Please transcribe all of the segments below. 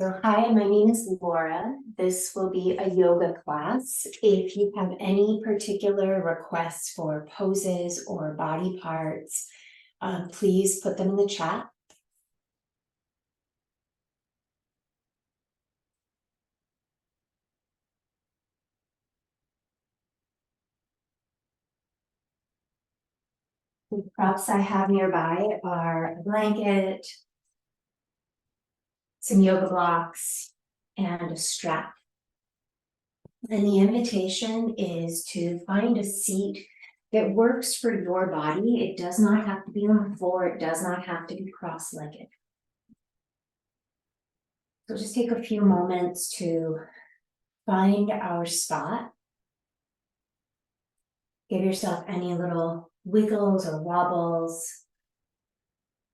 So hi, my name is Laura. This will be a yoga class. If you have any particular requests for poses or body parts, please put them in the chat. The props I have nearby are a blanket, some yoga blocks, and a strap. And the invitation is to find a seat that works for your body. It does not have to be on the floor. It does not have to be cross-legged. So just take a few moments to find our spot. Give yourself any little wiggles or wobbles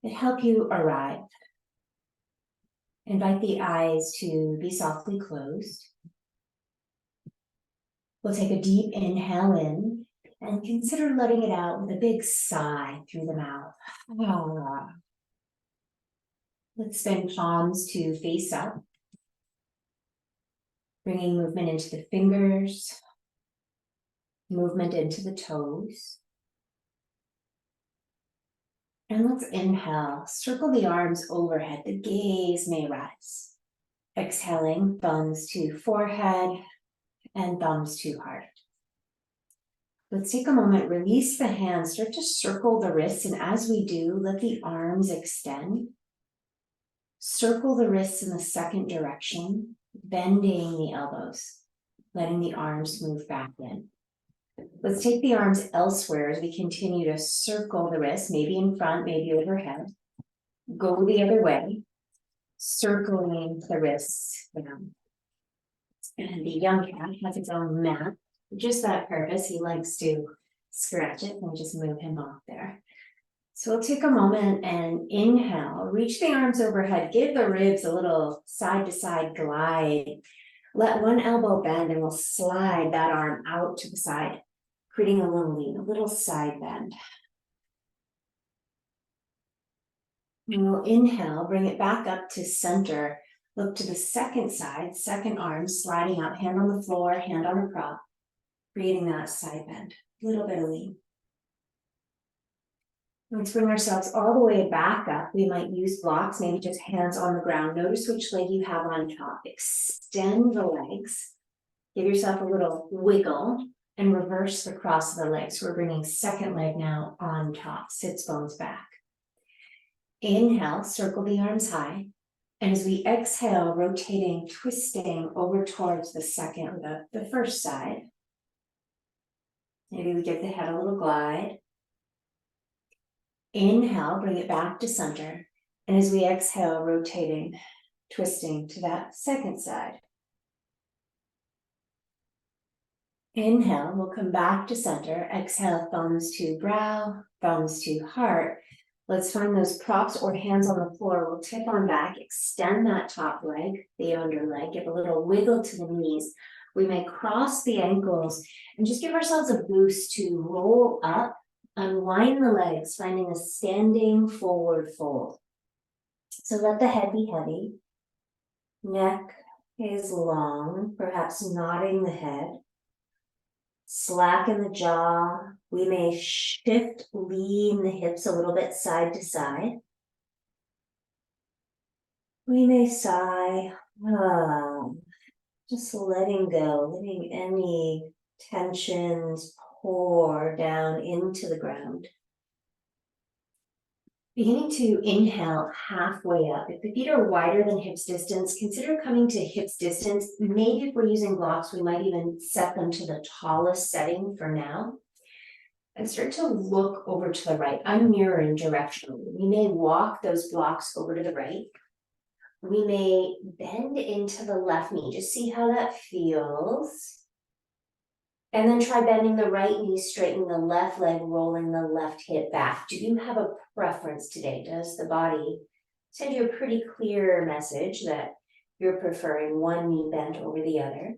that help you arrive. Invite the eyes to be softly closed. We'll take a deep inhale in and consider letting it out with a big sigh through the mouth. Let's spin palms to face up, bringing movement into the fingers, movement into the toes. And let's inhale, circle the arms overhead, the gaze may rise. Exhaling, thumbs to forehead and thumbs to heart. Let's take a moment, release the hands, start to circle the wrists, and as we do, let the arms extend. Circle the wrists in the second direction, bending the elbows, letting the arms move back in. Let's take the arms elsewhere as we continue to circle the wrists, maybe in front, maybe overhead. Go the other way, circling the wrists down. And the young cat has its own mat. For just that purpose, he likes to scratch it and just move him off there. So we'll take a moment and inhale, reach the arms overhead, give the ribs a little side to side glide. Let one elbow bend and we'll slide that arm out to the side, creating a little lean, a little side bend. And we'll inhale, bring it back up to center. Look to the second side, second arm sliding out, hand on the floor, hand on the prop, creating that side bend, a little bit of lean. Let's bring ourselves all the way back up. We might use blocks, maybe just hands on the ground. Notice which leg you have on top. Extend the legs. Give yourself a little wiggle and reverse the cross of the legs. We're bringing second leg now on top, sits bones back. Inhale, circle the arms high. And as we exhale, rotating, twisting over towards the second or the first side. Maybe we give the head a little glide. Inhale, bring it back to center. And as we exhale, rotating, twisting to that second side. Inhale, we'll come back to center. Exhale, thumbs to brow, thumbs to heart. Let's find those props or hands on the floor. We'll tip on back, extend that top leg, the under leg, give a little wiggle to the knees. We may cross the ankles and just give ourselves a boost to roll up, unwind the legs, finding a standing forward fold. So let the head be heavy. Neck is long, perhaps nodding the head. Slacken the jaw. We may shift, lean the hips a little bit side to side. We may sigh, just letting go, letting any tensions pour down into the ground. Beginning to inhale halfway up. If the feet are wider than hips distance, consider coming to hips distance. Maybe if we're using blocks, we might even set them to the tallest setting for now. And start to look over to the right. I'm mirroring directionally. We may walk those blocks over to the right. We may bend into the left knee. Just see how that feels. And then try bending the right knee, straightening the left leg, rolling the left hip back. Do you have a preference today? Does the body send you a pretty clear message that you're preferring one knee bent over the other?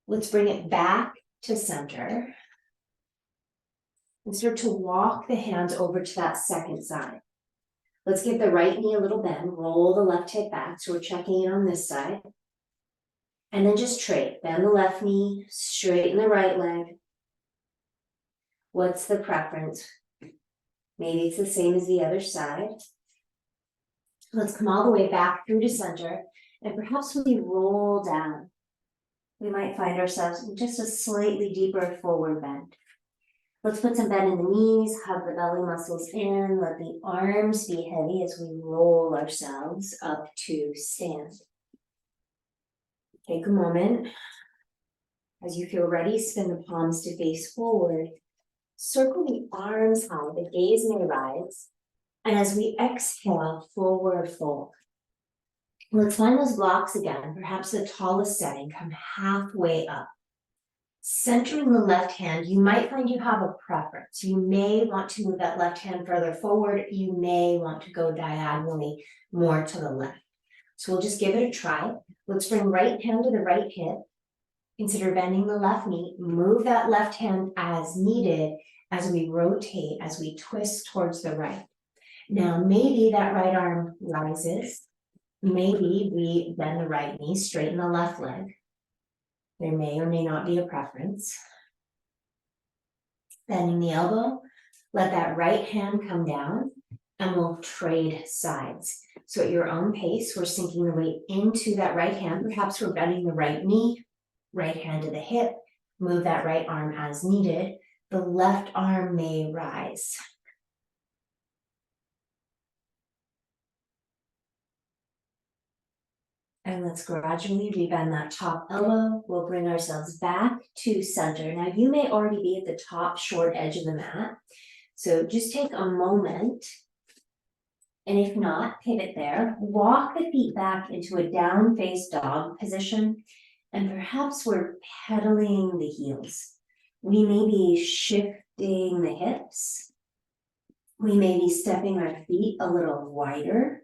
Let's bring it back to center. And start to walk the hands over to that second side. Let's give the right knee a little bend, roll the left hip back, so we're checking in on this side. And then just trade, bend the left knee, straighten the right leg. What's the preference? Maybe it's the same as the other side. Let's come all the way back through to center, and perhaps we roll down. We might find ourselves in just a slightly deeper forward bend. Let's put some bend in the knees, hug the belly muscles in, let the arms be heavy as we roll ourselves up to stand. Take a moment. As you feel ready, spin the palms to face forward. Circle the arms high, the gaze may rise. And as we exhale, forward fold. Let's find those blocks again, perhaps the tallest setting, come halfway up. Centering the left hand, you might find you have a preference. You may want to move that left hand further forward. You may want to go diagonally more to the left. So we'll just give it a try. Let's bring right hand to the right hip. Consider bending the left knee. Move that left hand as needed as we rotate, as we twist towards the right. Now, maybe that right arm rises. Maybe we bend the right knee, straighten the left leg. There may or may not be a preference. Bending the elbow, let that right hand come down, and we'll trade sides. So at your own pace, we're sinking the weight into that right hand. Perhaps we're bending the right knee, right hand to the hip, move that right arm as needed. The left arm may rise. And let's gradually rebend that top elbow. We'll bring ourselves back to center. Now you may already be at the top short edge of the mat. So just take a moment. And if not, pivot there. Walk the feet back into a down face dog position. And perhaps we're pedaling the heels. We may be shifting the hips. We may be stepping our feet a little wider.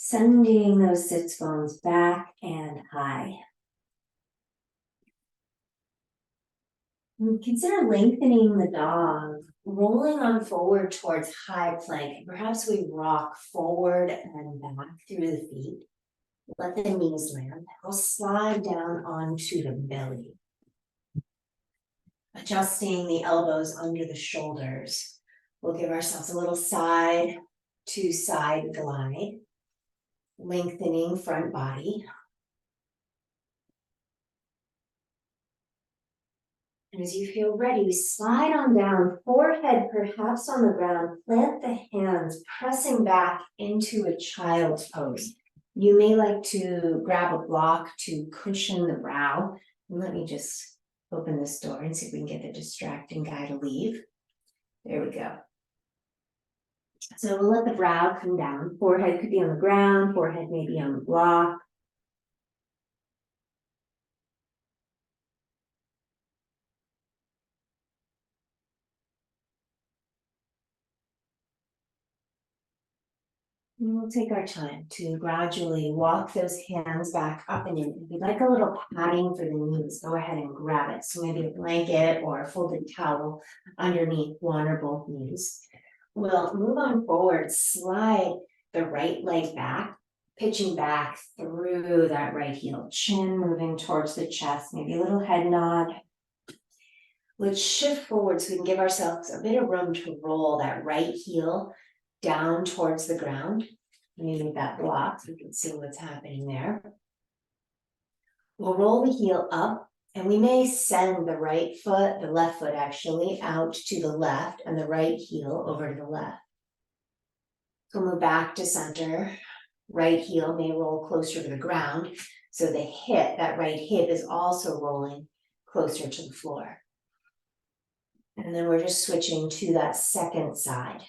Sending those sits bones back and high. And consider lengthening the dog, rolling on forward towards high plank. Perhaps we rock forward and back through the feet. Let the knees land. We'll slide down onto the belly. Adjusting the elbows under the shoulders. We'll give ourselves a little side to side glide. Lengthening front body. And as you feel ready, we slide on down, forehead perhaps on the ground, plant the hands, pressing back into a child's pose. You may like to grab a block to cushion the brow. And let me just open this door and see if we can get the distracting guy to leave. There we go. So we'll let the brow come down. Forehead could be on the ground, forehead may be on the block. And we'll take our time to gradually walk those hands back up and in. If you'd like a little padding for the knees, go ahead and grab it. So maybe a blanket or a folded towel underneath one or both knees. We'll move on forward, slide the right leg back, pitching back through that right heel, chin moving towards the chest, maybe a little head nod. Let's shift forward so we can give ourselves a bit of room to roll that right heel down towards the ground. Maybe that block so you can see what's happening there. We'll roll the heel up, and we may send the right foot, the left foot actually, out to the left and the right heel over to the left. So move back to center. Right heel may roll closer to the ground. So the hip, that right hip is also rolling closer to the floor. And then we're just switching to that second side.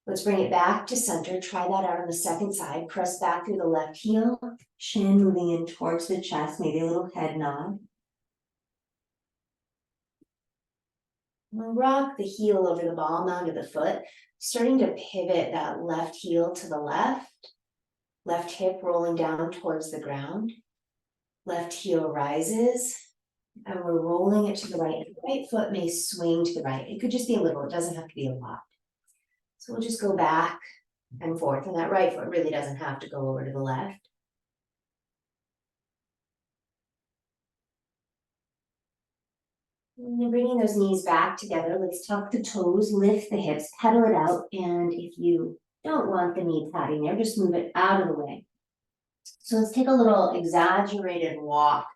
Let's bring it back to center. Try that out on the second side. Press back through the left heel. Chin moving in towards the chest. Maybe a little head nod. We'll rock the heel over the ball mound of the foot. Starting to pivot that left heel to the left. Left hip rolling down towards the ground. Left heel rises. And we're rolling it to the right. The right foot may swing to the right. It could just be a little. It doesn't have to be a lot. So we'll just go back and forth, and that right foot really doesn't have to go over to the left. And then bringing those knees back together, let's tuck the toes, lift the hips, pedal it out, and if you don't want the knee padding there, just move it out of the way. So let's take a little exaggerated walk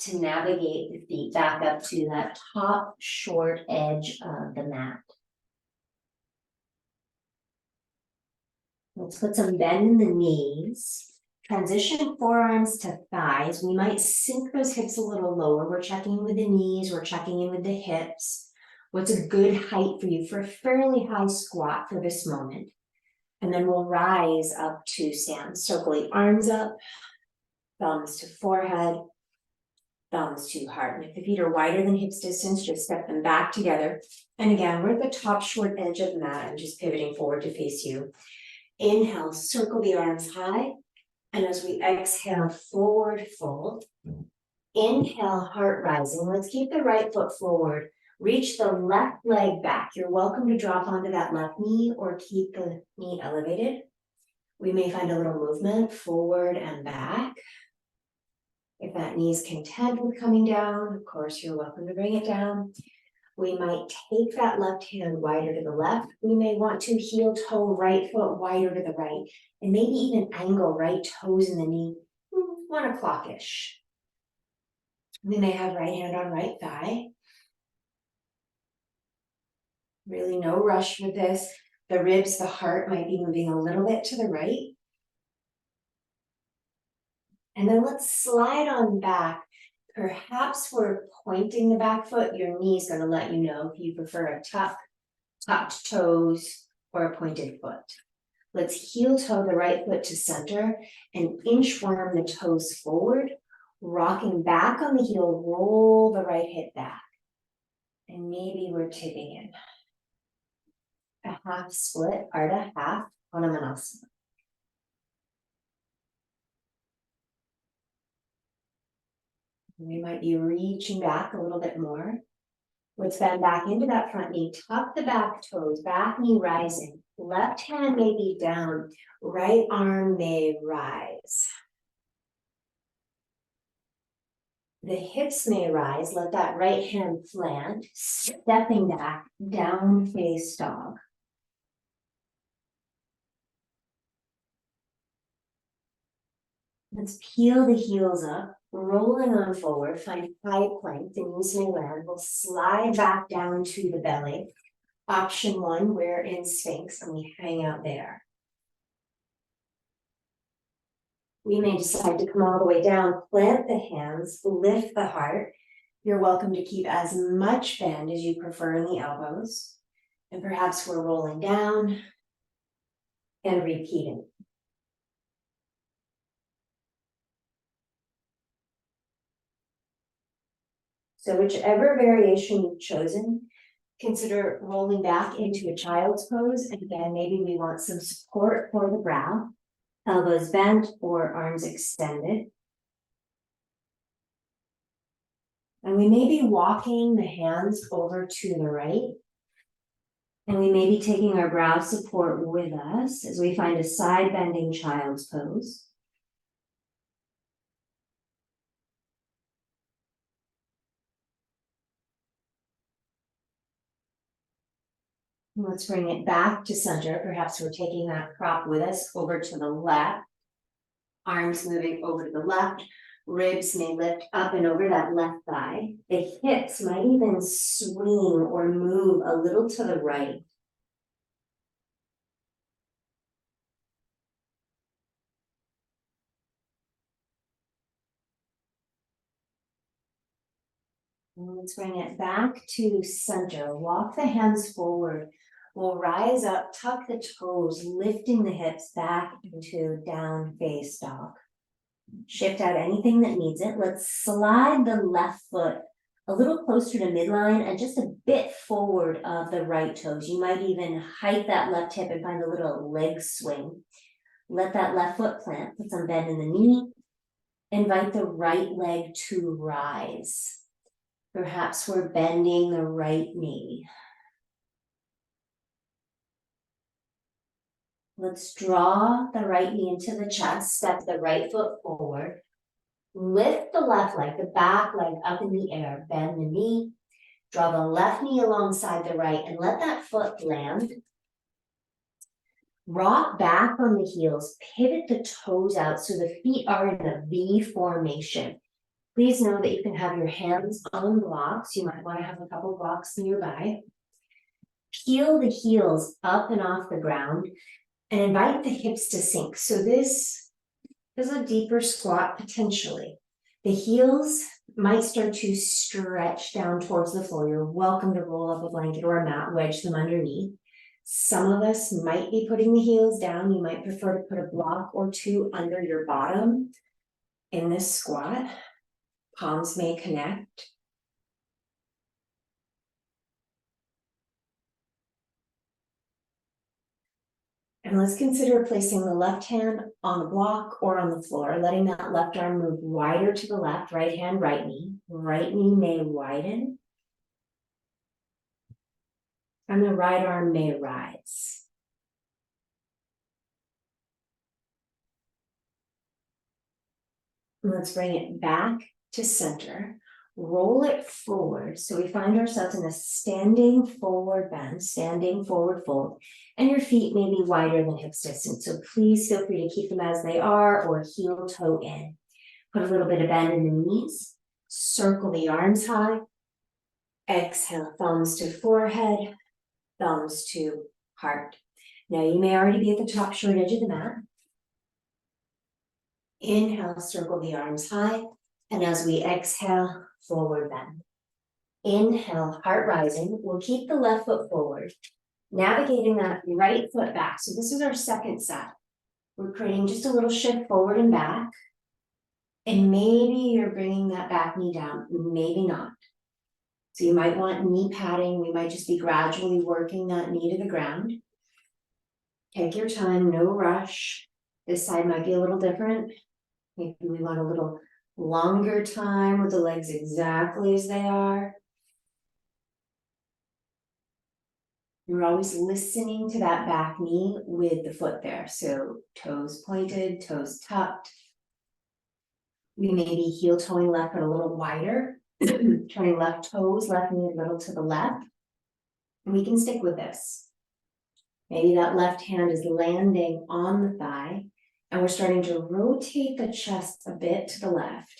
to navigate the feet back up to that top short edge of the mat. Let's put some bend in the knees. Transition forearms to thighs. We might sink those hips a little lower. We're checking in with the knees, we're checking in with the hips. What's a good height for you for a fairly high squat for this moment? And then we'll rise up to stand. Circle the arms up, thumbs to forehead, thumbs to heart. And if the feet are wider than hips distance, just step them back together. And again, we're at the top short edge of the mat and just pivoting forward to face you. Inhale, circle the arms high. And as we exhale, forward fold. Inhale, heart rising. Let's keep the right foot forward. Reach the left leg back. You're welcome to drop onto that left knee or keep the knee elevated. We may find a little movement forward and back. If that knee is content with coming down, of course, you're welcome to bring it down. We might take that left hand wider to the left. We may want to heel toe right foot wider to the right, and maybe even angle right toes in the knee, 1 o'clock-ish. We may have right hand on right thigh. Really no rush with this. The ribs, the heart might be moving a little bit to the right. And then let's slide on back. Perhaps we're pointing the back foot. Your knee's going to let you know if you prefer a tucked toes, or a pointed foot. Let's heel toe the right foot to center and inchworm the toes forward, rocking back on the heel, roll the right hip back. And maybe we're tipping in. A half split, Ardha half, Hanumanasana. We might be reaching back a little bit more. Let's bend back into that front knee, tuck the back toes, back knee rising. Left hand may be down, right arm may rise. The hips may rise, let that right hand plant, stepping back, down face dog. Let's peel the heels up, rolling on forward, find high plank, the knees may land. We'll slide back down to the belly. Option 1, we're in Sphinx and we hang out there. We may decide to come all the way down, plant the hands, lift the heart. You're welcome to keep as much bend as you prefer in the elbows. And perhaps we're rolling down and repeating. So whichever variation you've chosen, consider rolling back into a child's pose. And again, maybe we want some support for the brow, elbows bent or arms extended. And we may be walking the hands over to the right. And we may be taking our brow support with us as we find a side bending child's pose. Let's bring it back to center. Perhaps we're taking that prop with us over to the left. Arms moving over to the left. Ribs may lift up and over that left thigh. The hips might even swing or move a little to the right. And let's bring it back to center. Walk the hands forward. We'll rise up, tuck the toes, lifting the hips back into down face dog. Shift out anything that needs it. Let's slide the left foot a little closer to midline and just a bit forward of the right toes. You might even hike that left hip and find a little leg swing. Let that left foot plant, put some bend in the knee. Invite the right leg to rise. Perhaps we're bending the right knee. Let's draw the right knee into the chest, step the right foot forward. Lift the left leg, the back leg up in the air, bend the knee. Draw the left knee alongside the right and let that foot land. Rock back on the heels, pivot the toes out so the feet are in a V formation. Please know that you can have your hands on blocks. You might want to have a couple blocks nearby. Peel the heels up and off the ground and invite the hips to sink. So this is a deeper squat potentially. The heels might start to stretch down towards the floor. You're welcome to roll up a blanket or a mat, wedge them underneath. Some of us might be putting the heels down. You might prefer to put a block or two under your bottom in this squat. Palms may connect. And let's consider placing the left hand on the block or on the floor, letting that left arm move wider to the left, right hand, right knee. Right knee may widen. And the right arm may rise. Let's bring it back to center. Roll it forward. So we find ourselves in a standing forward bend, standing forward fold, and your feet may be wider than hips distance. So please feel free to keep them as they are or heel toe in. Put a little bit of bend in the knees. Circle the arms high. Exhale, thumbs to forehead, thumbs to heart. Now you may already be at the top short edge of the mat. Inhale, circle the arms high. And as we exhale, forward bend. Inhale, heart rising. We'll keep the left foot forward, navigating that right foot back. So this is our second set. We're creating just a little shift forward and back. And maybe you're bringing that back knee down, maybe not. So you might want knee padding. We might just be gradually working that knee to the ground. Take your time, no rush. This side might be a little different. Maybe we want a little longer time with the legs exactly as they are. You're always listening to that back knee with the foot there. So toes pointed, toes tucked. We may be heel toeing left but a little wider. Turning left toes, left knee a little to the left. And we can stick with this. Maybe that left hand is landing on the thigh. And we're starting to rotate the chest a bit to the left.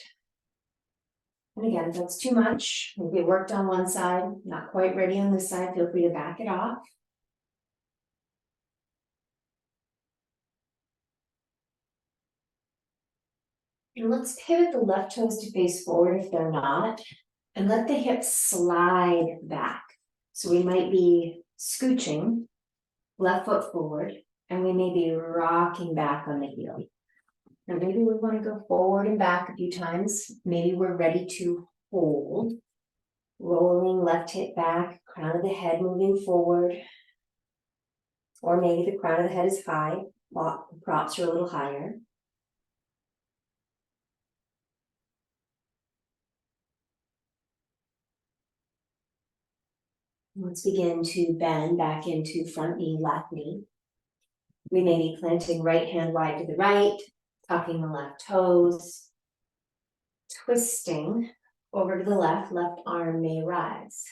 And again, if that's too much, maybe it worked on one side, not quite ready on this side, feel free to back it off. And let's pivot the left toes to face forward if they're not, and let the hips slide back. So we might be scooching, left foot forward, and we may be rocking back on the heel. Now maybe we want to go forward and back a few times. Maybe we're ready to hold. Rolling left hip back, crown of the head moving forward. Or maybe the crown of the head is high, while the props are a little higher. Let's begin to bend back into front knee, left knee. We may be planting right hand wide to the right, tucking the left toes, twisting over to the left arm may rise.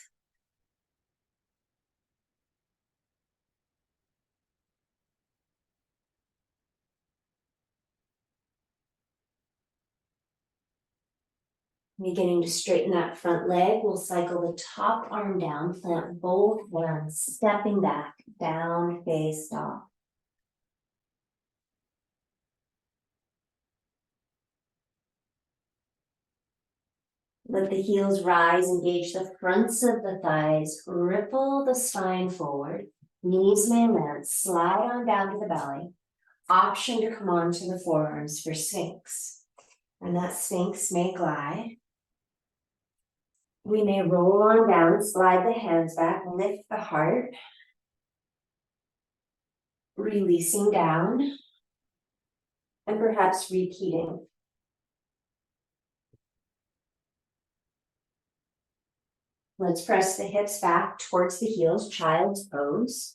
Beginning to straighten that front leg, we'll cycle the top arm down, plant both hands, stepping back, down, face dog. Let the heels rise, engage the fronts of the thighs, ripple the spine forward, knees may land, slide on down to the belly. Option to come onto the forearms for Sphinx. And that Sphinx may glide. We may roll on down, slide the hands back, lift the heart. Releasing down. And perhaps repeating. Let's press the hips back towards the heels, child's pose.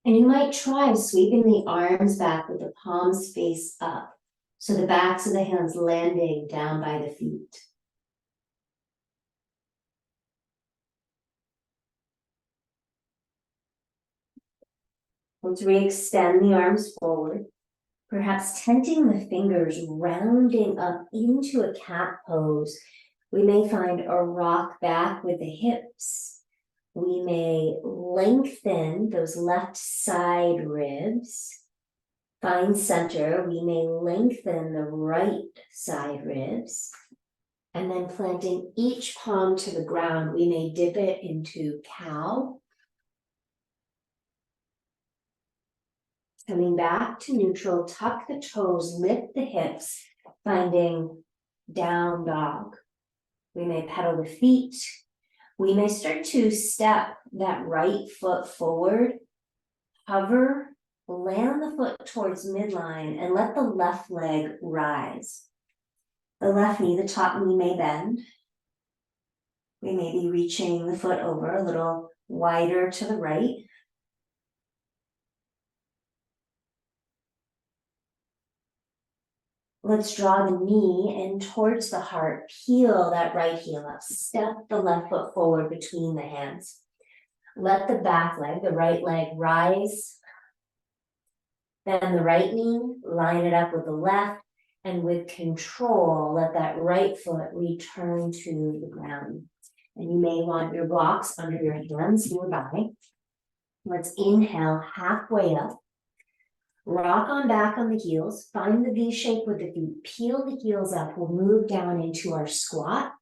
And you might try sweeping the arms back with the palms face up, so the backs of the hands landing down by the feet. Let's re-extend the arms forward, perhaps tenting the fingers, rounding up into a cat pose. We may find a rock back with the hips. We may lengthen those left side ribs. Find center. We may lengthen the right side ribs. And then planting each palm to the ground, we may dip it into cow. Coming back to neutral, tuck the toes, lift the hips, finding down dog. We may pedal the feet. We may start to step that right foot forward, hover, land the foot towards midline, and let the left leg rise. The left knee, the top knee may bend. We may be reaching the foot over a little wider to the right. Let's draw the knee in towards the heart. Peel that right heel up. Step the left foot forward between the hands. Let the back leg, the right leg, rise. Then the right knee, line it up with the left. And with control, let that right foot return to the ground. And you may want your blocks under your hands nearby. Let's inhale halfway up. Rock on back on the heels, find the V shape with the feet, peel the heels up. We'll move down into our squat.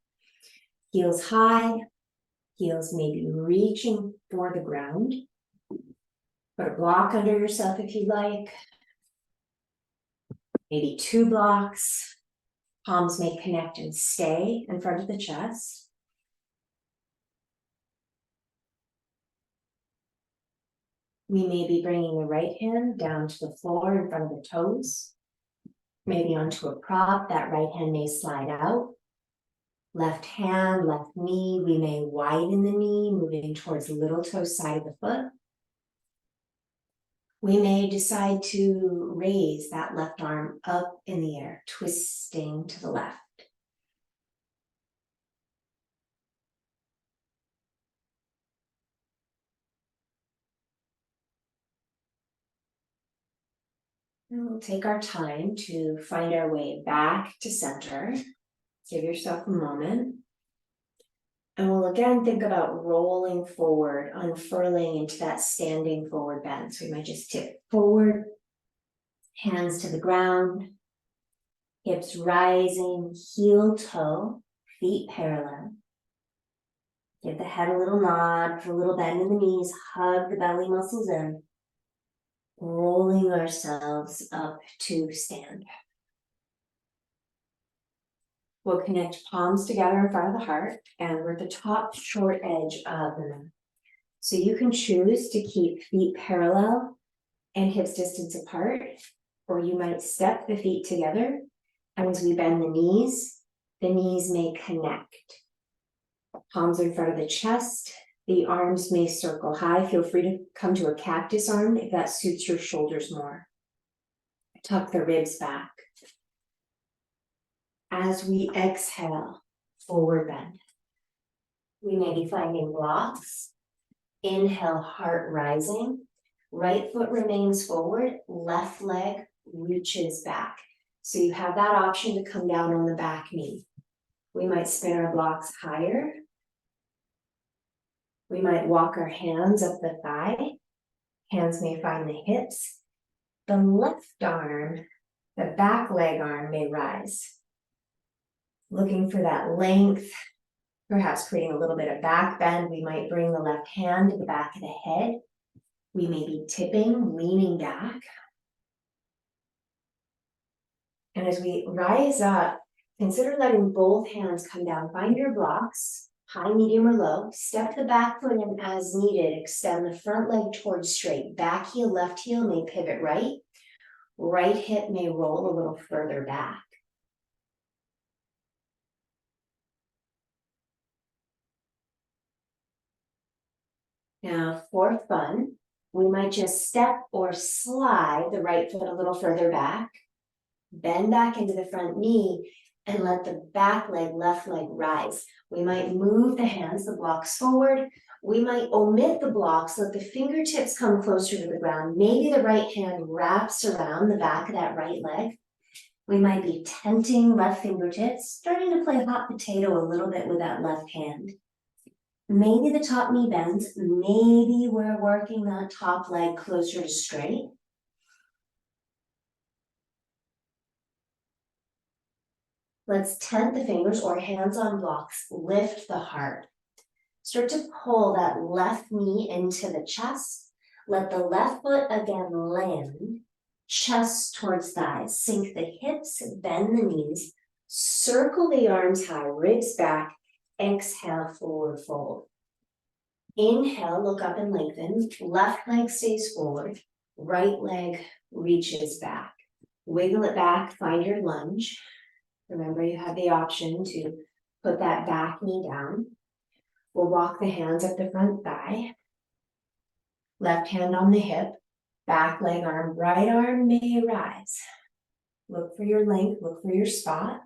Heels high, heels maybe reaching for the ground. Put a block under yourself if you like. Maybe 2 blocks. Palms may connect and stay in front of the chest. We may be bringing the right hand down to the floor in front of the toes. Maybe onto a prop, that right hand may slide out. Left hand, left knee, we may widen the knee, moving towards the little toe side of the foot. We may decide to raise that left arm up in the air, twisting to the left. And we'll take our time to find our way back to center. Give yourself a moment. And we'll again think about rolling forward, unfurling into that standing forward bend. So we might just tip forward, hands to the ground, hips rising, heel toe, feet parallel. Give the head a little nod for a little bend in the knees, hug the belly muscles in, rolling ourselves up to stand. We'll connect palms together in front of the heart, and we're at the top short edge of the mat. So you can choose to keep feet parallel and hips distance apart, or you might step the feet together. And as we bend the knees may connect. Palms in front of the chest, the arms may circle high. Feel free to come to a cactus arm if that suits your shoulders more. Tuck the ribs back. As we exhale, forward bend. We may be finding blocks. Inhale, heart rising. Right foot remains forward, left leg reaches back. So you have that option to come down on the back knee. We might spin our blocks higher. We might walk our hands up the thigh. Hands may find the hips. The left arm, the back leg arm may rise. Looking for that length, perhaps creating a little bit of back bend. We might bring the left hand to the back of the head. We may be tipping, leaning back. And as we rise up, consider letting both hands come down. Find your blocks, high, medium, or low. Step the back foot in as needed. Extend the front leg towards straight. Back heel, left heel may pivot right. Right hip may roll a little further back. Now, for fun, We might just step or slide the right foot a little further back, bend back into the front knee, and let the back leg, left leg rise. We might move the hands, the blocks forward. We might omit the blocks, let the fingertips come closer to the ground. Maybe the right hand wraps around the back of that right leg. We might be tenting left fingertips, starting to play hot potato a little bit with that left hand. Maybe the top knee bends. Maybe we're working that top leg closer to straight. Let's tent the fingers or hands on blocks. Lift the heart. Start to pull that left knee into the chest. Let the left foot again land. Chest towards thighs. Sink the hips, bend the knees. Circle the arms high, ribs back. Exhale, forward fold. Inhale, look up and lengthen. Left leg stays forward. Right leg reaches back. Wiggle it back, find your lunge. Remember, you have the option to put that back knee down. We'll walk the hands up the front thigh. Left hand on the hip. Back leg arm, right arm may rise. Look for your length, look for your spot.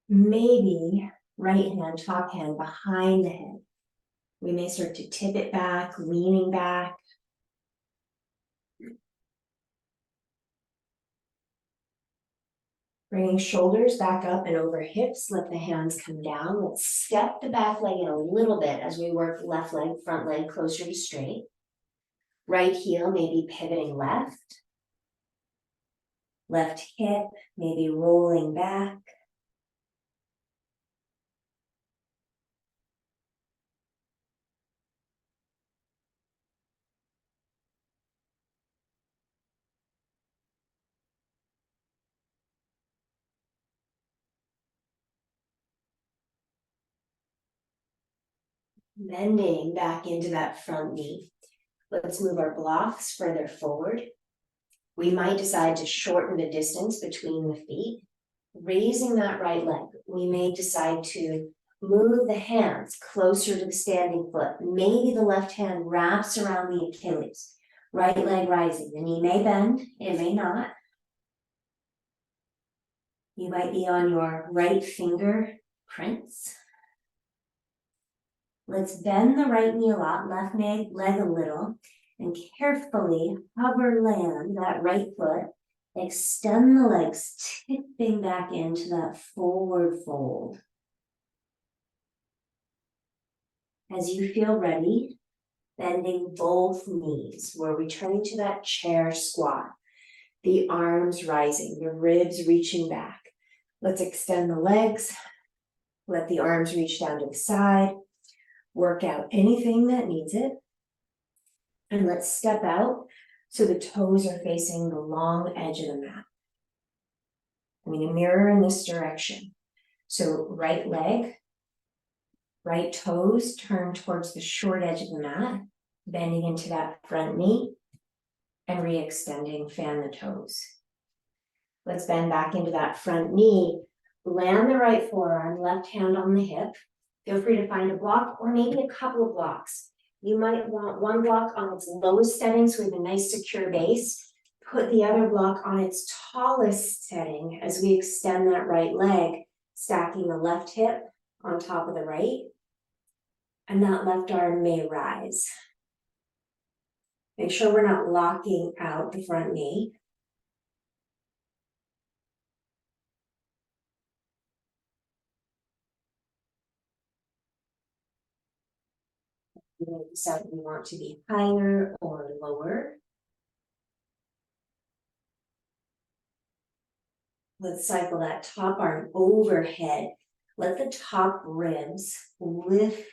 Maybe right hand, top hand behind the head. We may start to tip it back, leaning back. Bringing shoulders back up and over hips, let the hands come down. Let's step the back leg in a little bit as we work left leg, front leg closer to straight. Right heel maybe pivoting left. Left hip maybe rolling back. Bending back into that front knee. Let's move our blocks further forward. We might decide to shorten the distance between the feet. Raising that right leg, we may decide to move the hands closer to the standing foot. Maybe the left hand wraps around the Achilles. Right leg rising. The knee may bend, it may not. You might be on your right finger prints. Let's bend the right knee a lot, left leg a little, and carefully hover land that right foot. Extend the legs, tipping back into that forward fold. As you feel ready, bending both knees. We're returning to that chair squat. The arms rising, the ribs reaching back. Let's extend the legs. Let the arms reach down to the side. Work out anything that needs it. And let's step out so the toes are facing the long edge of the mat. I'm going to mirror in this direction. So right leg, right toes turn towards the short edge of the mat, bending into that front knee and re-extending, fan the toes. Let's bend back into that front knee, land the right forearm, left hand on the hip. Feel free to find a block or maybe a couple of blocks. You might want one block on its lowest setting so we have a nice secure base. Put the other block on its tallest setting as we extend that right leg, stacking the left hip on top of the right. And that left arm may rise. Make sure we're not locking out the front knee. You may decide we want to be higher or lower. Let's cycle that top arm overhead. Let the top ribs lift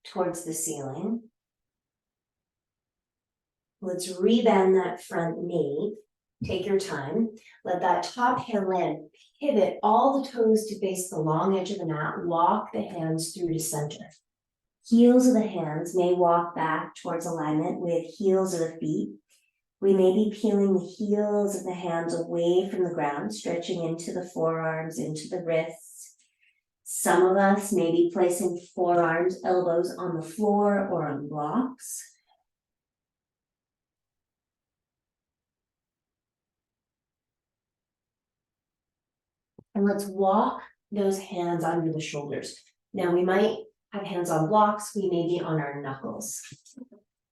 towards the ceiling. Let's rebend that front knee. Take your time. Let that top hand land. Pivot all the toes to face the long edge of the mat. Walk the hands through to center. Heels of the hands may walk back towards alignment with heels of the feet. We may be peeling the heels of the hands away from the ground, stretching into the forearms, into the wrists. Some of us may be placing forearms, elbows on the floor or on blocks. And let's walk those hands under the shoulders. Now we might have hands on blocks, we may be on our knuckles.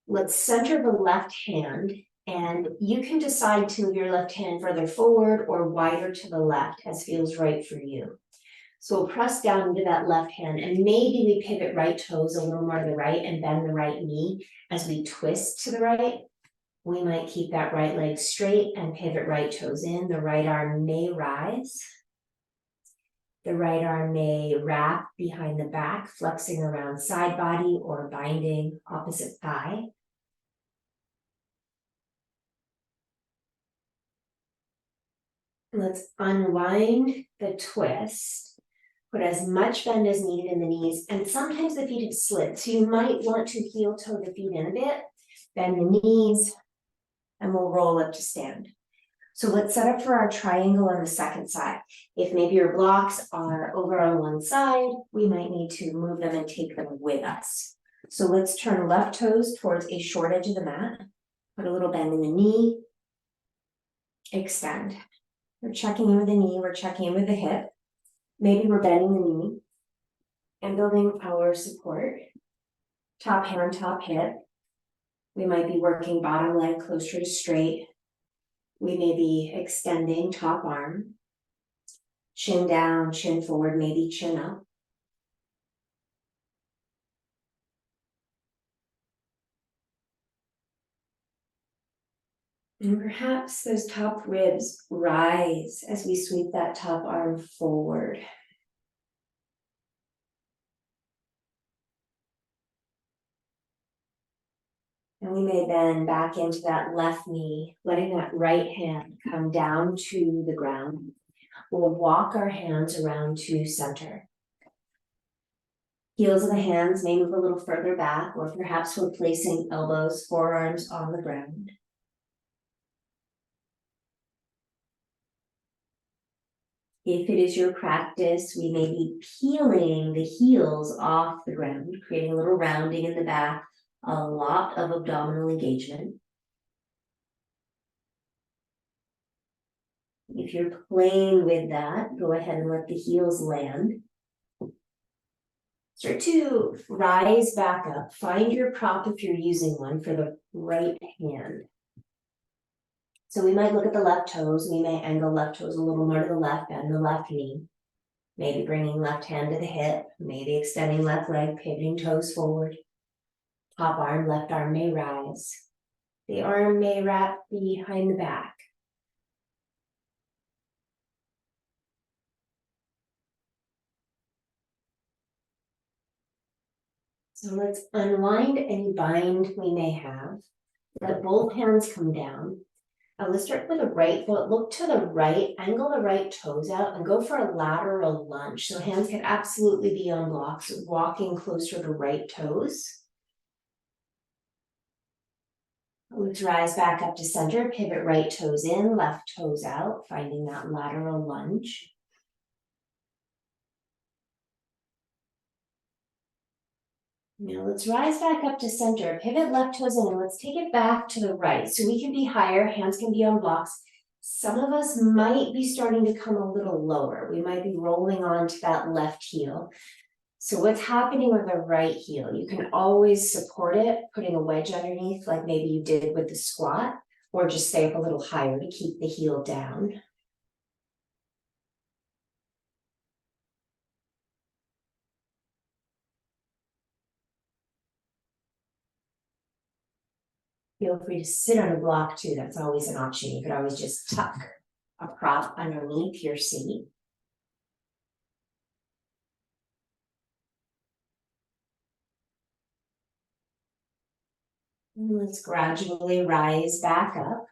Let's center the left hand, and you can decide to move your left hand further forward or wider to the left as feels right for you. So we'll press down into that left hand, and maybe we pivot right toes a little more to the right and bend the right knee as we twist to the right. We might keep that right leg straight and pivot right toes in. The right arm may rise. The right arm may wrap behind the back, flexing around side body or binding opposite thigh. Let's unwind the twist. Put as much bend as needed in the knees, and sometimes the feet have slid, so you might want to heel toe the feet in a bit, bend the knees, and we'll roll up to stand. So let's set up for our triangle on the second side. If maybe your blocks are over on one side, we might need to move them and take them with us. So let's turn left toes towards a short edge of the mat, put a little bend in the knee, extend. We're checking in with the knee, we're checking in with the hip. Maybe we're bending the knee and building our support. Top hand, top hip. We might be working bottom leg closer to straight. We may be extending top arm. Chin down, chin forward, maybe chin up. And perhaps those top ribs rise as we sweep that top arm forward. And we may bend back into that left knee, letting that right hand come down to the ground. We'll walk our hands around to center. Heels of the hands may move a little further back, or perhaps we're placing elbows, forearms on the ground. If it is your practice, we may be peeling the heels off the ground, creating a little rounding in the back, a lot of abdominal engagement. If you're playing with that, go ahead and let the heels land. Start to rise back up. Find your prop if you're using one for the right hand. So we might look at the left toes. We may angle left toes a little more to the left, bend the left knee. Maybe bringing left hand to the hip. Maybe extending left leg, pivoting toes forward. Top arm, left arm may rise. The arm may wrap behind the back. So let's unwind any bind we may have. Let both hands come down. Let's start with the right foot. Look to the right, angle the right toes out, and go for a lateral lunge. So hands can absolutely be on blocks, walking closer to right toes. Let's rise back up to center, pivot right toes in, left toes out, finding that lateral lunge. Now let's rise back up to center, pivot left toes in, and let's take it back to the right. So we can be higher, hands can be on blocks. Some of us might be starting to come a little lower. We might be rolling onto that left heel. So what's happening with the right heel? You can always support it, putting a wedge underneath, like maybe you did with the squat, or just stay up a little higher to keep the heel down. Feel free to sit on a block too. That's always an option. You could always just tuck a prop underneath your seat. And let's gradually rise back up,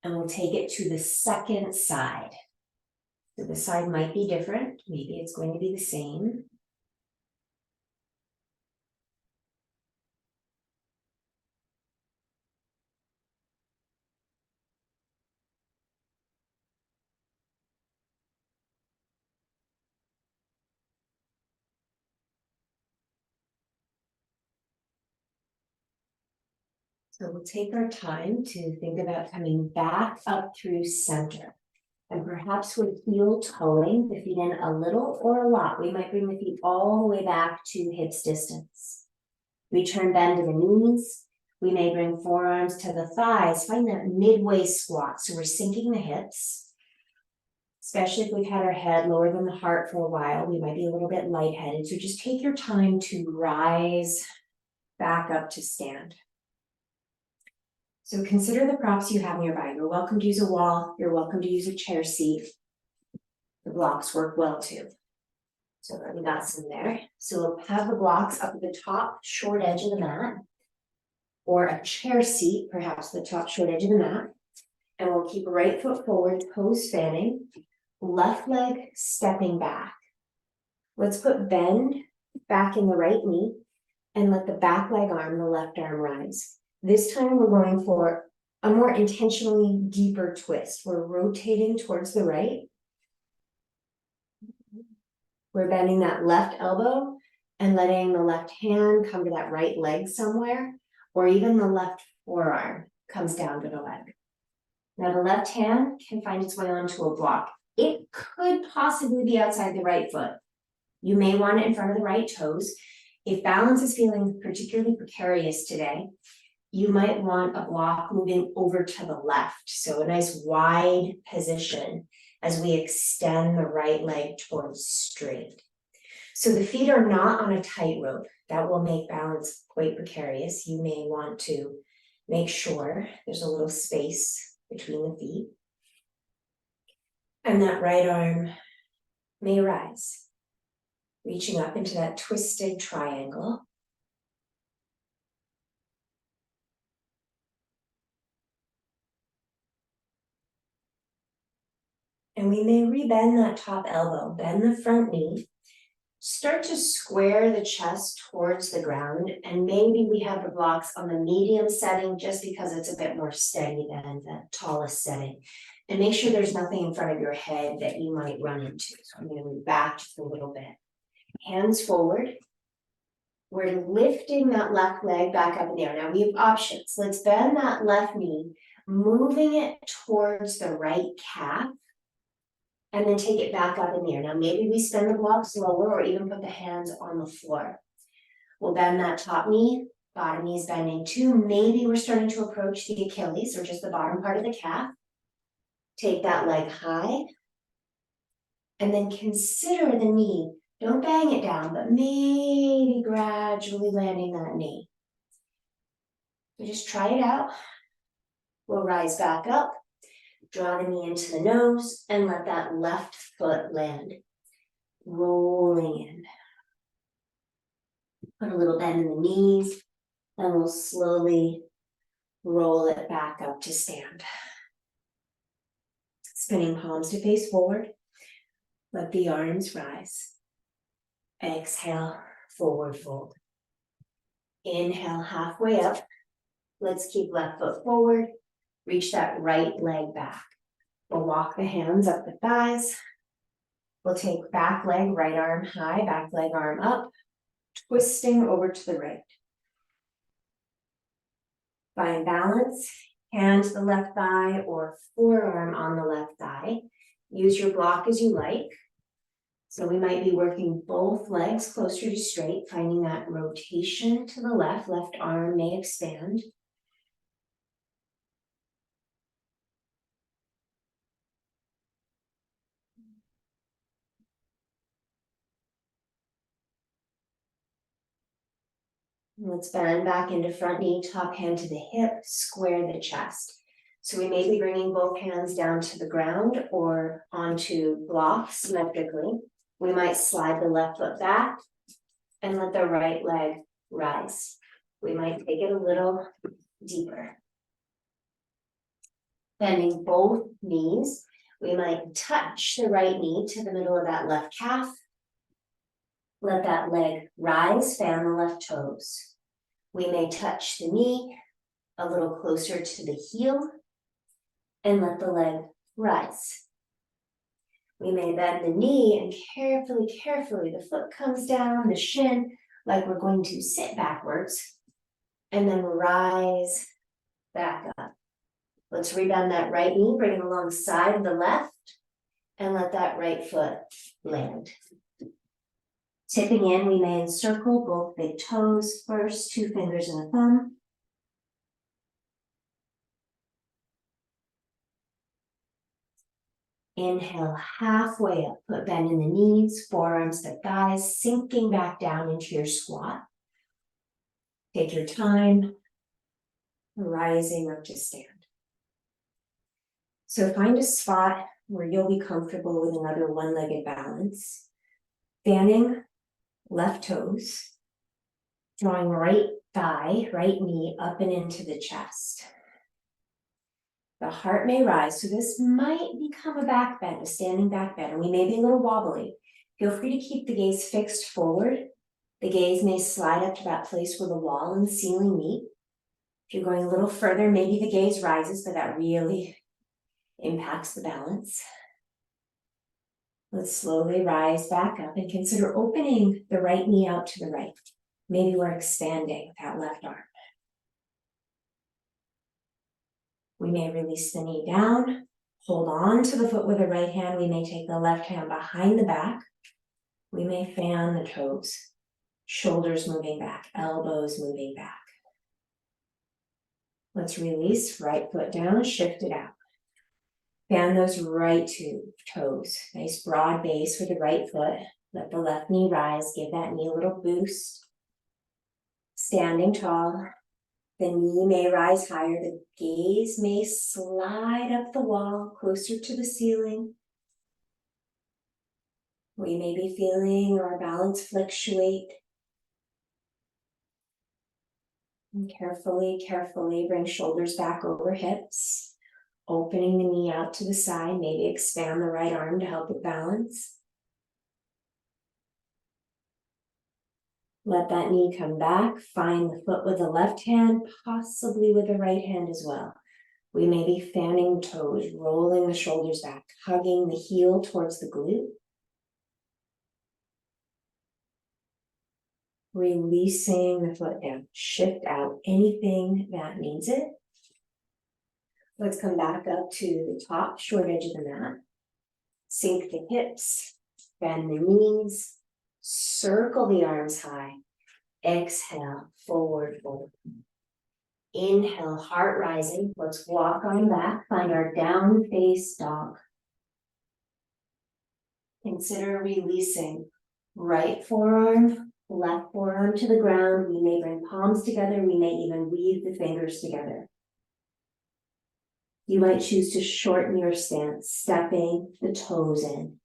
and we'll take it to the second side. So the side might be different. Maybe it's going to be the same. So we'll take our time to think about coming back up through center. And perhaps with heel toeing the feet in a little or a lot. We might bring the feet all the way back to hips distance. Return bend to the knees. We may bring forearms to the thighs. Find that midway squat. So we're sinking the hips. Especially if we've had our head lower than the heart for a while, we might be a little bit lightheaded. So just take your time to rise back up to stand. So consider the props you have nearby. You're welcome to use a wall. You're welcome to use a chair seat. The blocks work well too. So we got some there. So we'll have the blocks up at the top short edge of the mat, or a chair seat, perhaps the top short edge of the mat. And we'll keep right foot forward, toes fanning, left leg stepping back. Let's put bend back in the right knee and let the back leg arm, the left arm rise. This time we're going for a more intentionally deeper twist. We're rotating towards the right. We're bending that left elbow and letting the left hand come to that right leg somewhere, or even the left forearm comes down to the leg. Now the left hand can find its way onto a block. It could possibly be outside the right foot. You may want it in front of the right toes. If balance is feeling particularly precarious today, you might want a block moving over to the left. So a nice wide position as we extend the right leg towards straight. So the feet are not on a tightrope. That will make balance quite precarious. You may want to make sure there's a little space between the feet. And that right arm may rise, reaching up into that twisted triangle. And we may rebend that top elbow, bend the front knee, start to square the chest towards the ground, and maybe we have the blocks on the medium setting just because it's a bit more steady than the tallest setting. And make sure there's nothing in front of your head that you might run into. So I'm going to move back just a little bit. Hands forward. We're lifting that left leg back up in the air. Now we have options. Let's bend that left knee, moving it towards the right calf, and then take it back up in the air. Now maybe we spin the blocks lower or even put the hands on the floor. We'll bend that top knee, bottom knee is bending too. Maybe we're starting to approach the Achilles or just the bottom part of the calf. Take that leg high. And then consider the knee. Don't bang it down, but maybe gradually landing that knee. So just try it out. We'll rise back up. Draw the knee into the nose and let that left foot land. Rolling in. Put a little bend in the knees, and we'll slowly roll it back up to stand. Spinning palms to face forward. Let the arms rise. Exhale, forward fold. Inhale, halfway up. Let's keep left foot forward. Reach that right leg back. We'll walk the hands up the thighs. We'll take back leg, right arm high, back leg, arm up, twisting over to the right. Find balance, hand to the left thigh or forearm on the left thigh. Use your block as you like. So we might be working both legs closer to straight, finding that rotation to the left arm may expand. Let's bend back into front knee, top hand to the hip, square the chest. So we may be bringing both hands down to the ground or onto blocks symmetrically. We might slide the left foot back and let the right leg rise. We might take it a little deeper. Bending both knees, we might touch the right knee to the middle of that left calf. Let that leg rise, fan the left toes. We may touch the knee a little closer to the heel and let the leg rise. We may bend the knee and carefully, the foot comes down, the shin, like we're going to sit backwards, and then rise back up. Let's rebend that right knee, bring it alongside the left, and let that right foot land. Tipping in, we may encircle both big toes first, 2 fingers and a thumb. Inhale halfway up, put bend in the knees, forearms to thighs, sinking back down into your squat. Take your time, rising up to stand. So find a spot where you'll be comfortable with another one-legged balance. Fanning left toes, drawing right thigh, right knee up and into the chest. The heart may rise, so this might become a back bend, a standing back bend, and we may be a little wobbly. Feel free to keep the gaze fixed forward. The gaze may slide up to that place where the wall and the ceiling meet. If you're going a little further, maybe the gaze rises, but that really impacts the balance. Let's slowly rise back up and consider opening the right knee out to the right. Maybe we're expanding that left arm. We may release the knee down, hold on to the foot with the right hand. We may take the left hand behind the back. We may fan the toes, shoulders moving back, elbows moving back. Let's release, right foot down, shift it out. Fan those right toes. Nice broad base for the right foot. Let the left knee rise, give that knee a little boost. Standing tall. The knee may rise higher, the gaze may slide up the wall, closer to the ceiling. We may be feeling our balance fluctuate. And carefully bring shoulders back over hips, opening the knee out to the side, maybe expand the right arm to help it balance. Let that knee come back, find the foot with the left hand, possibly with the right hand as well. We may be fanning toes, rolling the shoulders back, hugging the heel towards the glute. Releasing the foot down, shift out anything that needs it. Let's come back up to the top, short edge of the mat. Sink the hips, bend the knees, circle the arms high. Exhale, forward fold. Inhale, heart rising. Let's walk on back, find our down face dog. Consider releasing right forearm, left forearm to the ground. We may bring palms together. We may even weave the fingers together. You might choose to shorten your stance, stepping the toes in,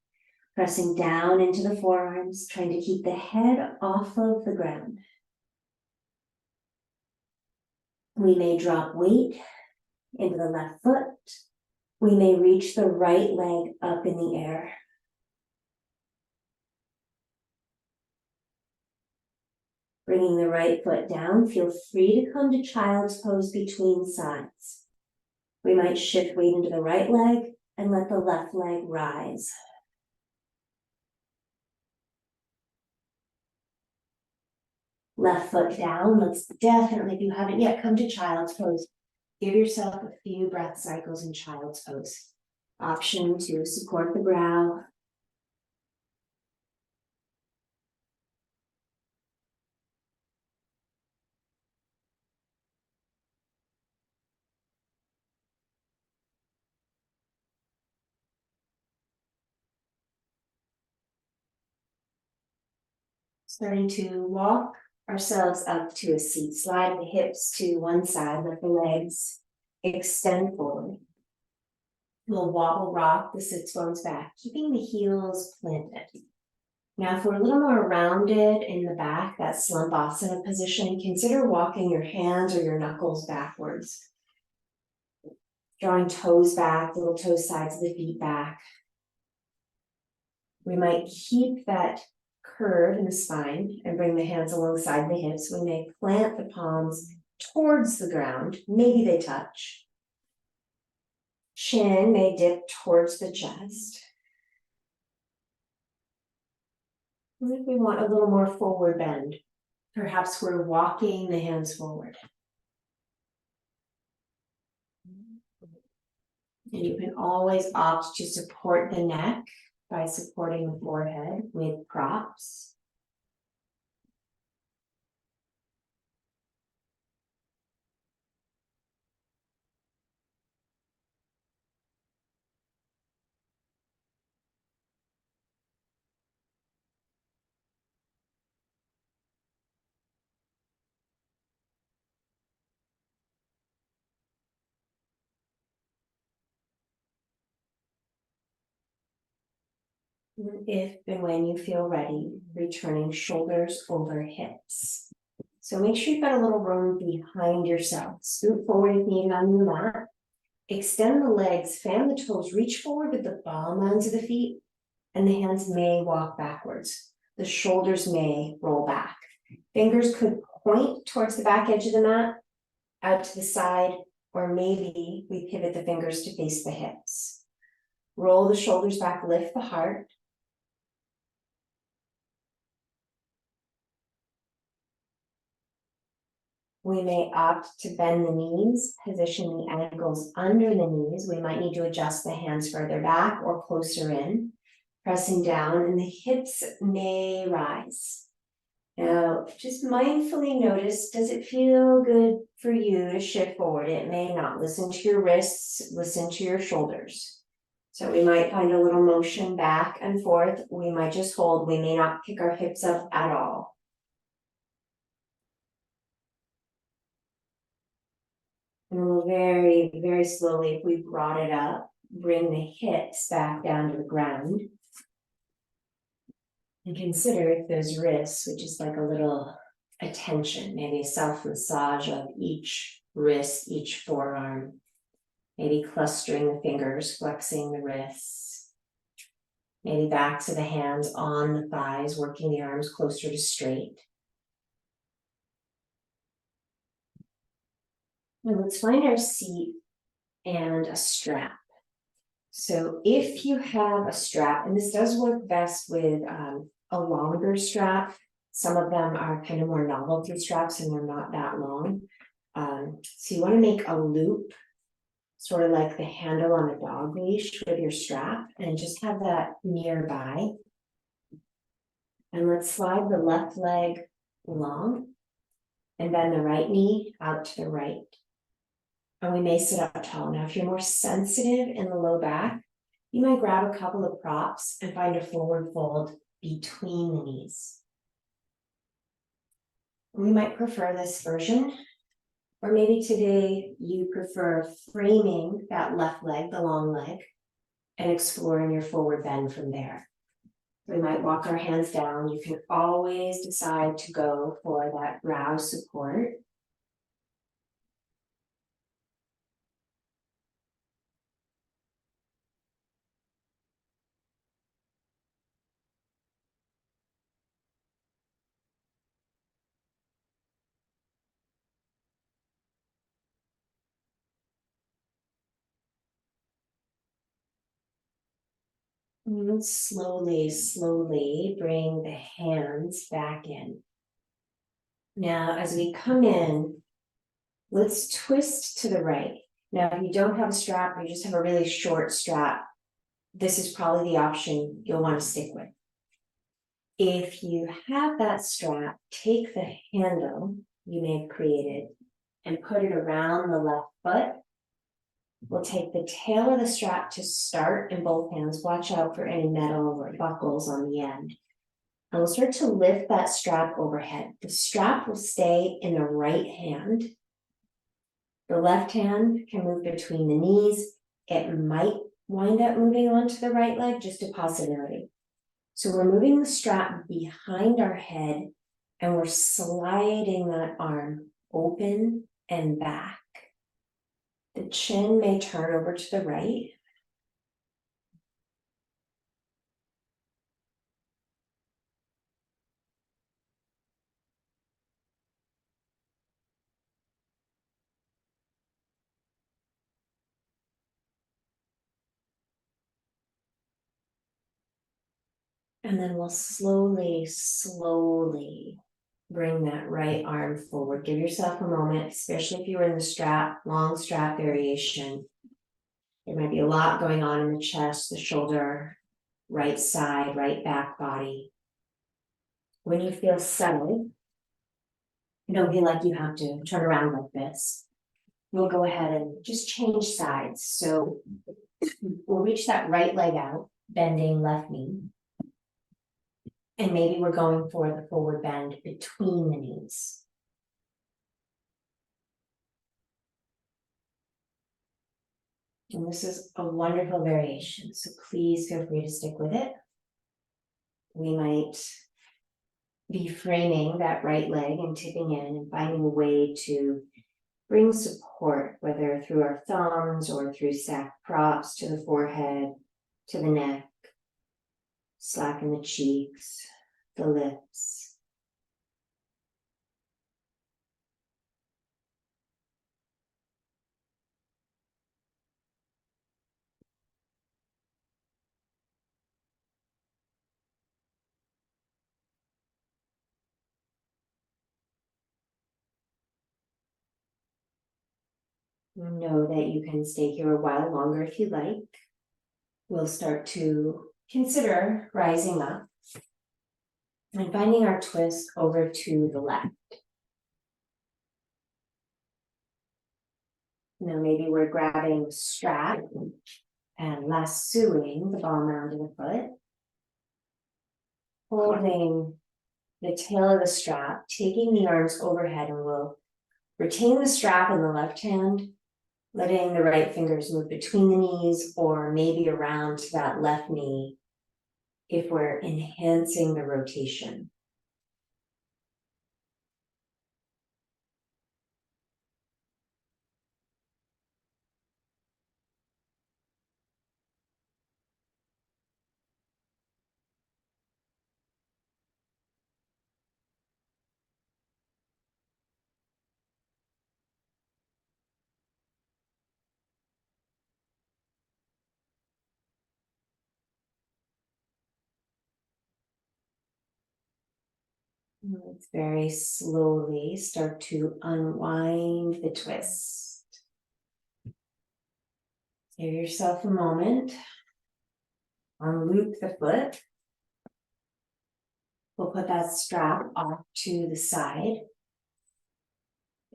pressing down into the forearms, trying to keep the head off of the ground. We may drop weight into the left foot. We may reach the right leg up in the air. Bringing the right foot down, feel free to come to child's pose between sides. We might shift weight into the right leg and let the left leg rise. Left foot down. Let's definitely, if you haven't yet come to child's pose, give yourself a few breath cycles in child's pose. Option to support the brow. Starting to walk ourselves up to a seat. Slide the hips to one side, let the legs extend forward. We'll wobble rock the sits bones back, keeping the heels planted. Now, if we're a little more rounded in the back, that slumpasana position, consider walking your hands or your knuckles backwards. Drawing toes back, little toe sides of the feet back. We might keep that curve in the spine and bring the hands alongside the hips. We may plant the palms towards the ground. Maybe they touch. Chin may dip towards the chest. And if we want a little more forward bend, perhaps we're walking the hands forward. And you can always opt to support the neck by supporting the forehead with props. If and when you feel ready, returning shoulders over hips. So make sure you've got a little room behind yourself. Scoot forward if needed on your mat. Extend the legs, fan the toes, reach forward with the palm onto the feet, and the hands may walk backwards. The shoulders may roll back. Fingers could point towards the back edge of the mat, out to the side, or maybe we pivot the fingers to face the hips. Roll the shoulders back, lift the heart. We may opt to bend the knees, position the ankles under the knees. We might need to adjust the hands further back or closer in, pressing down, and the hips may rise. Now, just mindfully notice, does it feel good for you to shift forward? It may not. Listen to your wrists, listen to your shoulders. So we might find a little motion back and forth. We might just hold. We may not pick our hips up at all. And we'll very, very slowly, if we brought it up, bring the hips back down to the ground. And consider if those wrists, which is like a little attention, maybe a self-massage of each wrist, each forearm, maybe clustering the fingers, flexing the wrists, maybe backs of the hands on the thighs, working the arms closer to straight. Now let's find our seat and a strap. So if you have a strap, and this does work best with a longer strap, some of them are kind of more novelty straps and they're not that long. So you want to make a loop, sort of like the handle on a dog leash with your strap, and just have that nearby. And let's slide the left leg long and bend the right knee out to the right. And we may sit up tall. Now, if you're more sensitive in the low back, you might grab a couple of props and find a forward fold between the knees. We might prefer this version, or maybe today you prefer framing that left leg, the long leg, and exploring your forward bend from there. We might walk our hands down. You can always decide to go for that brow support. And slowly, slowly bring the hands back in. Now, as we come in, let's twist to the right. Now, if you don't have a strap, or you just have a really short strap, this is probably the option you'll want to stick with. If you have that strap, take the handle you may have created and put it around the left foot. We'll take the tail of the strap to start in both hands. Watch out for any metal or buckles on the end. And we'll start to lift that strap overhead. The strap will stay in the right hand. The left hand can move between the knees. It might wind up moving onto the right leg, just a possibility. So we're moving the strap behind our head and we're sliding that arm open and back. The chin may turn over to the right. And then we'll slowly, slowly bring that right arm forward. Give yourself a moment, especially if you're in the strap, long strap variation. There might be a lot going on in the chest, the shoulder, right side, right back body. When you feel settled, don't feel like you have to turn around like this. We'll go ahead and just change sides. So we'll reach that right leg out, bending left knee. And maybe we're going for the forward bend between the knees. And this is a wonderful variation, so please feel free to stick with it. We might be framing that right leg and tipping in and finding a way to bring support, whether through our thumbs or through stacked props to the forehead, to the neck, slacken the cheeks, the lips. Know that you can stay here a while longer if you like. We'll start to consider rising up and finding our twist over to the left. Now maybe we're grabbing the strap and lassoing the ball mound of the foot. Holding the tail of the strap, taking the arms overhead, and we'll retain the strap in the left hand, letting the right fingers move between the knees or maybe around to that left knee if we're enhancing the rotation. Let's very slowly start to unwind the twist. Give yourself a moment. Unloop the foot. We'll put that strap off to the side,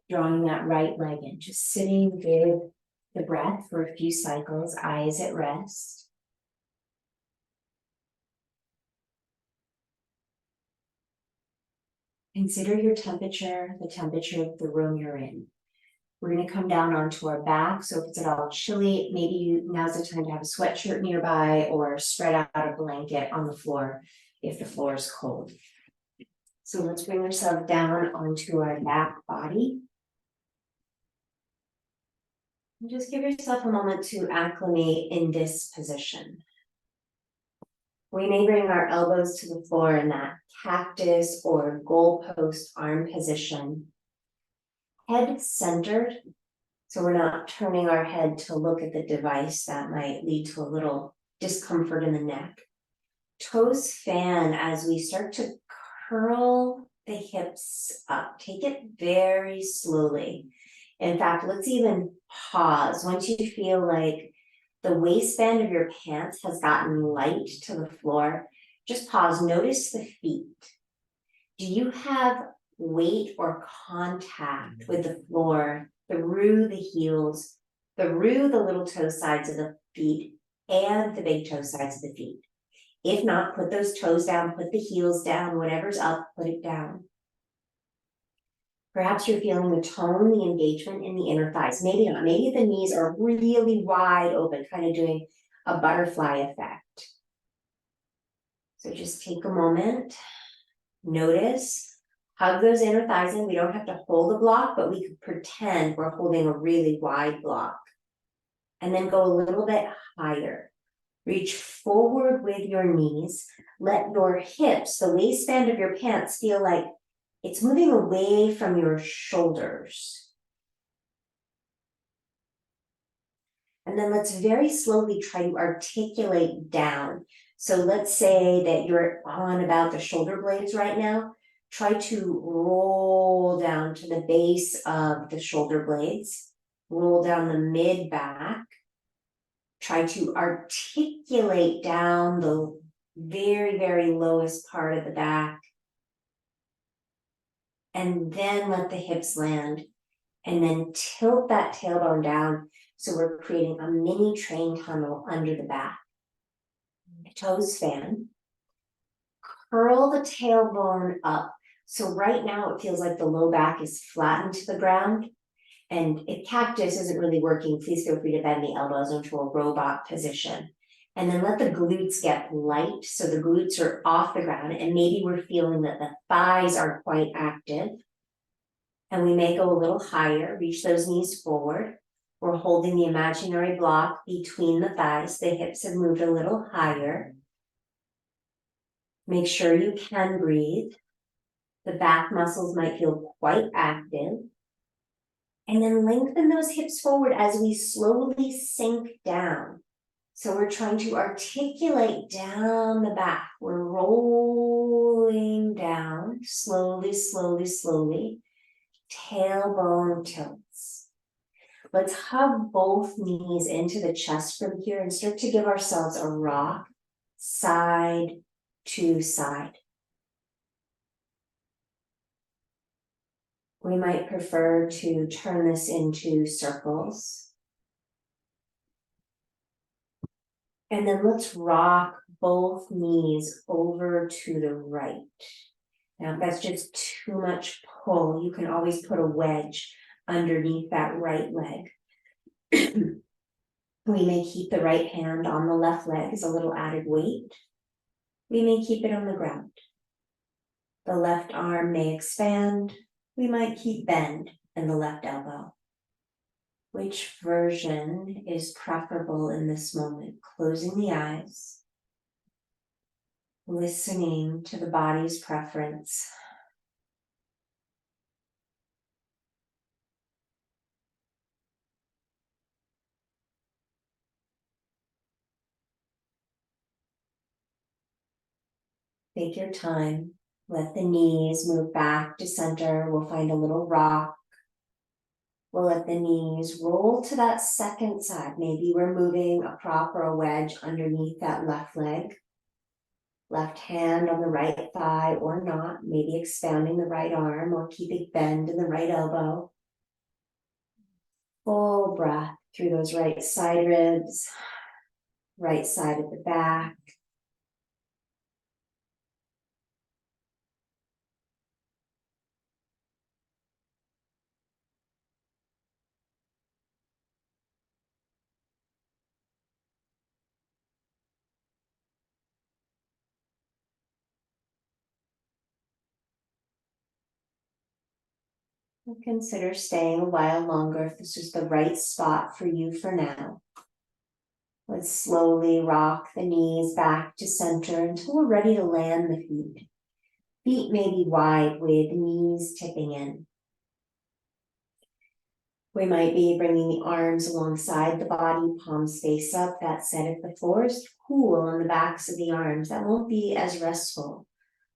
drawing that right leg in, just sitting with the breath for a few cycles, eyes at rest. Consider your temperature, the temperature of the room you're in. We're going to come down onto our back. So if it's at all chilly, maybe now's the time to have a sweatshirt nearby or spread out a blanket on the floor if the floor is cold. So let's bring ourselves down onto our back body. And just give yourself a moment to acclimate in this position. We may bring our elbows to the floor in that cactus or goalpost arm position. Head centered, so we're not turning our head to look at the device. That might lead to a little discomfort in the neck. Toes fan as we start to curl the hips up. Take it very slowly. In fact, let's even pause. Once you feel like the waistband of your pants has gotten light to the floor, just pause. Notice the feet. Do you have weight or contact with the floor through the heels, through the little toe sides of the feet and the big toe sides of the feet? If not, put those toes down, put the heels down, whatever's up, put it down. Perhaps you're feeling the tone, the engagement in the inner thighs. Maybe not. Maybe the knees are really wide open, kind of doing a butterfly effect. So just take a moment, notice, hug those inner thighs in. We don't have to hold a block, but we could pretend we're holding a really wide block. And then go a little bit higher. Reach forward with your knees. Let your hips, the waistband of your pants, feel like it's moving away from your shoulders. And then let's very slowly try to articulate down. So let's say that you're on about the shoulder blades right now. Try to roll down to the base of the shoulder blades. Roll down the mid back. Try to articulate down the very, very lowest part of the back. And then let the hips land. And then tilt that tailbone down. So we're creating a mini train tunnel under the back. Toes fan. Curl the tailbone up. So right now it feels like the low back is flattened to the ground. And if cactus isn't really working, please feel free to bend the elbows into a robot position. And then let the glutes get light. So the glutes are off the ground and maybe we're feeling that the thighs are quite active. And we may go a little higher, reach those knees forward. We're holding the imaginary block between the thighs. The hips have moved a little higher. Make sure you can breathe. The back muscles might feel quite active. And then lengthen those hips forward as we slowly sink down. So we're trying to articulate down the back. We're rolling down slowly, slowly, slowly. Tailbone tilts. Let's hug both knees into the chest from here and start to give ourselves a rock side to side. We might prefer to turn this into circles. And then let's rock both knees over to the right. Now, if that's just too much pull, you can always put a wedge underneath that right leg. We may keep the right hand on the left leg as a little added weight. We may keep it on the ground. The left arm may expand. We might keep bend in the left elbow. Which version is preferable in this moment? Closing the eyes, listening to the body's preference. Take your time. Let the knees move back to center. We'll find a little rock. We'll let the knees roll to that second side. Maybe we're moving a prop or a wedge underneath that left leg. Left hand on the right thigh or not. Maybe expanding the right arm or keeping bend in the right elbow. Full breath through those right side ribs, right side of the back. And consider staying a while longer if this is the right spot for you for now. Let's slowly rock the knees back to center until we're ready to land the feet. Feet may be wide with knees tipping in. We might be bringing the arms alongside the body, palms face up. That said, if the floor is cool on the backs of the arms, that won't be as restful.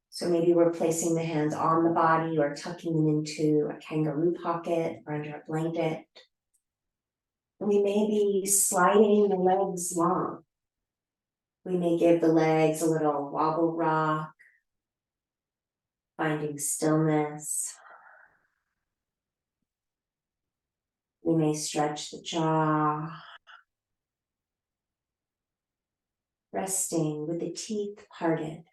So maybe we're placing the hands on the body or tucking them into a kangaroo pocket or under a blanket. We may be sliding the legs long. We may give the legs a little wobble rock, finding stillness. We may stretch the jaw, resting with the teeth parted.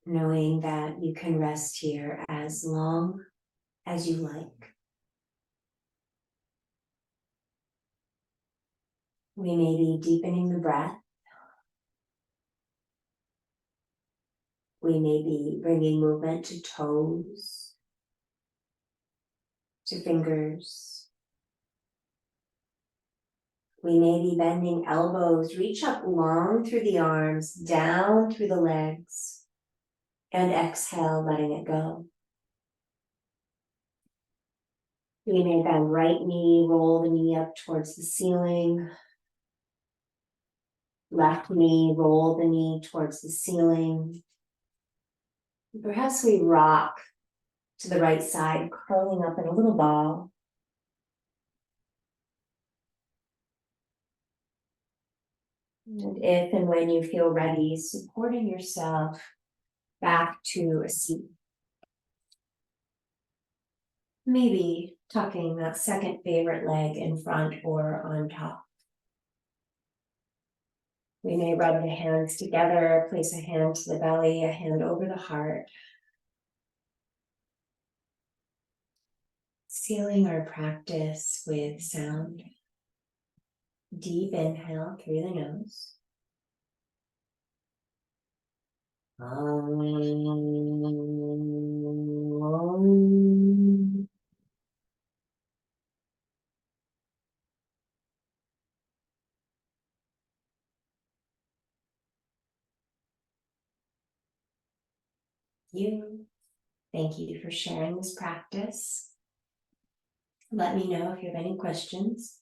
Knowing that you can rest here as long as you like. We may be deepening the breath. We may be bringing movement to toes, to fingers. We may be bending elbows, reach up long through the arms, down through the legs, and exhale, letting it go. We may bend right knee, roll the knee up towards the ceiling. Left knee, roll the knee towards the ceiling. Perhaps we rock to the right side, curling up in a little ball. And if and when you feel ready, supporting yourself back to a seat. Maybe tucking that second favorite leg in front or on top. We may rub the hands together, place a hand to the belly, a hand over the heart. Sealing our practice with sound. Deep inhale through the nose. Thank you for sharing this practice. Let me know if you have any questions.